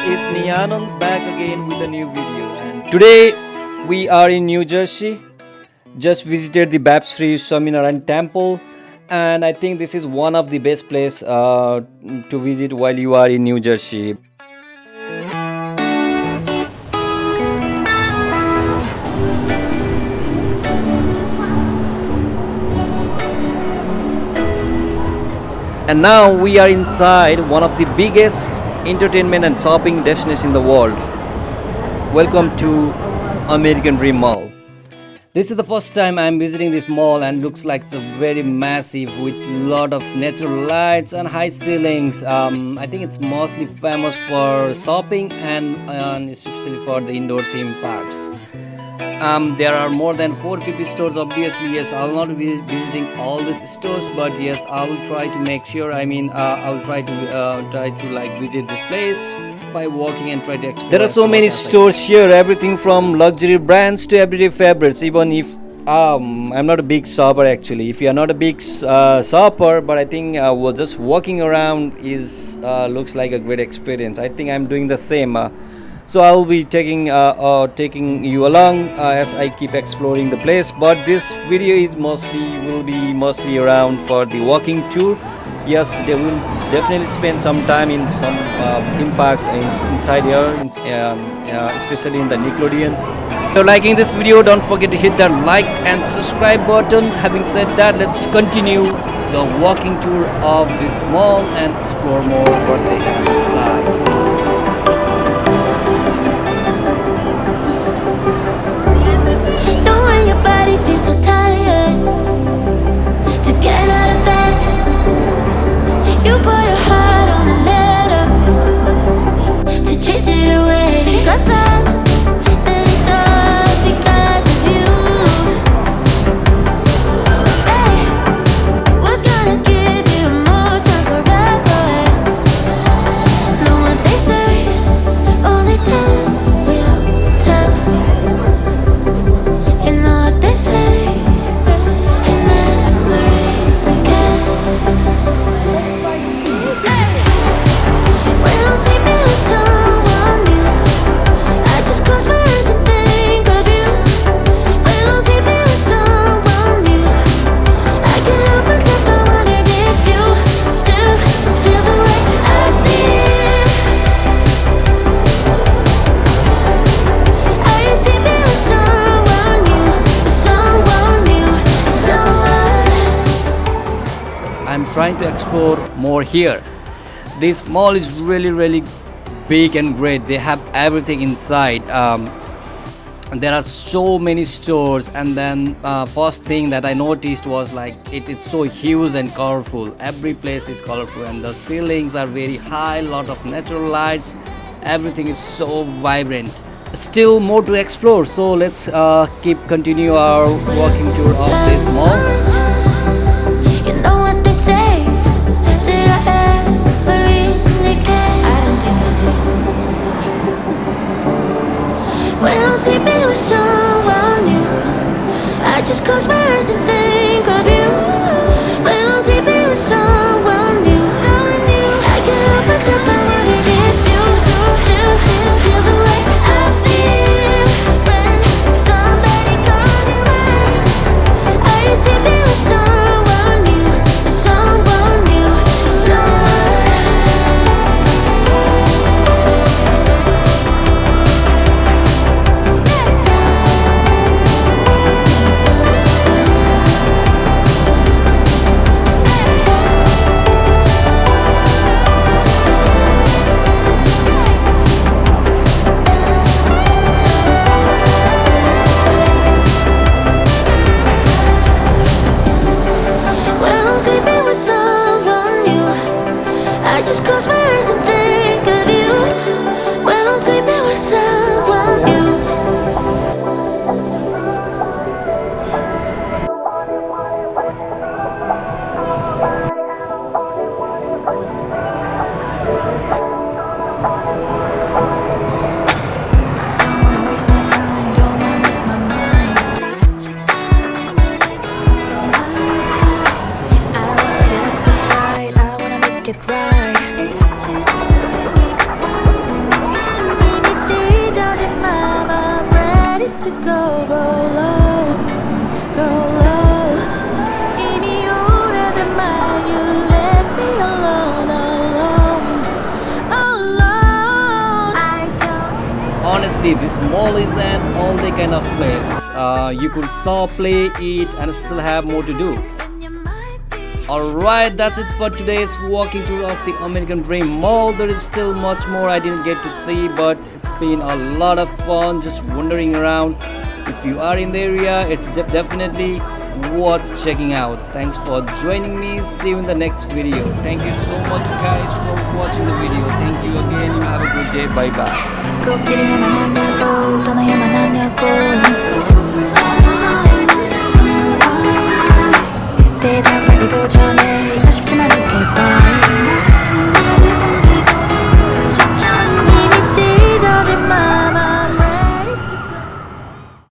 it's me Anand back again with a new video, and today we are in New Jersey. Just visited the Bapsri Swaminarayan Temple, and I think this is one of the best place to visit while you are in New Jersey. And now we are inside one of the biggest entertainment and shopping destinations in the world. Welcome to American Dream Mall. This is the first time I'm visiting this mall, and looks like it's a very massive with lot of natural lights and high ceilings. I think it's mostly famous for shopping and especially for the indoor theme parks. There are more than 450 stores. Obviously, yes, I'll not be visiting all these stores, but yes, I will try to make sure. I'll try to like visit this place by walking and try to explore. There are so many stores here, everything from luxury brands to everyday favorites. Even if I'm not a big shopper actually. If you are not a big shopper, but I think just walking around is looks like a great experience. I think I'm doing the same. So I'll be taking you along as I keep exploring the place. But this video is will be mostly around for the walking tour. Yes, they will definitely spend some time in some theme parks inside here, especially in the Nickelodeon. If you're liking this video, don't forget to hit that like and subscribe button. Having said that, let's continue the walking tour of this mall and explore more what they have inside. Feel so tired to get out of bed. You put your heart on a letter to chase it away. Cause and it's all because of you. Hey, what's gonna give you more time forever? Know what they say, only time will tell. You know what they say, and never again. When I'm sleeping with someone new, I just close my eyes and think of you. When I'm sleeping with someone new, I can't help myself, I wonder if you still feel the way I feel. Are you sleeping with someone new? Someone new, someone. I'm trying to explore more here. This mall is really big and great. They have everything inside. There are so many stores, and then first thing that I noticed was like it's so huge and colorful. Every place is colorful, and the ceilings are very high, lot of natural lights. Everything is so vibrant. Still more to explore, so let's continue our walking tour of this mall. You know what they say, did I ever really care? I don't think I did. When I'm sleeping with someone new, I just close my eyes and think of you. When I'm sleeping with someone new, I can't help myself, I wonder if you still feel the way I feel when somebody calls you out. Are you sleeping with to go low, go low. 이미 오래된 말, you left me alone, alone. I don't. Honestly, this mall is an all-day kind of place. You could shop, play, eat, and still have more to do. Alright, that's it for today's walking tour of the American Dream Mall. There is still much more I didn't get to see, but it's been a lot of fun just wandering around. If you are in the area, it's definitely worth checking out. Thanks for joining me. See you in the next video. Thank you so much guys for watching the video. Thank you again. You have a good day. Bye bye. 꼭 이래야만 하냐고, 떠나야만 하냐고.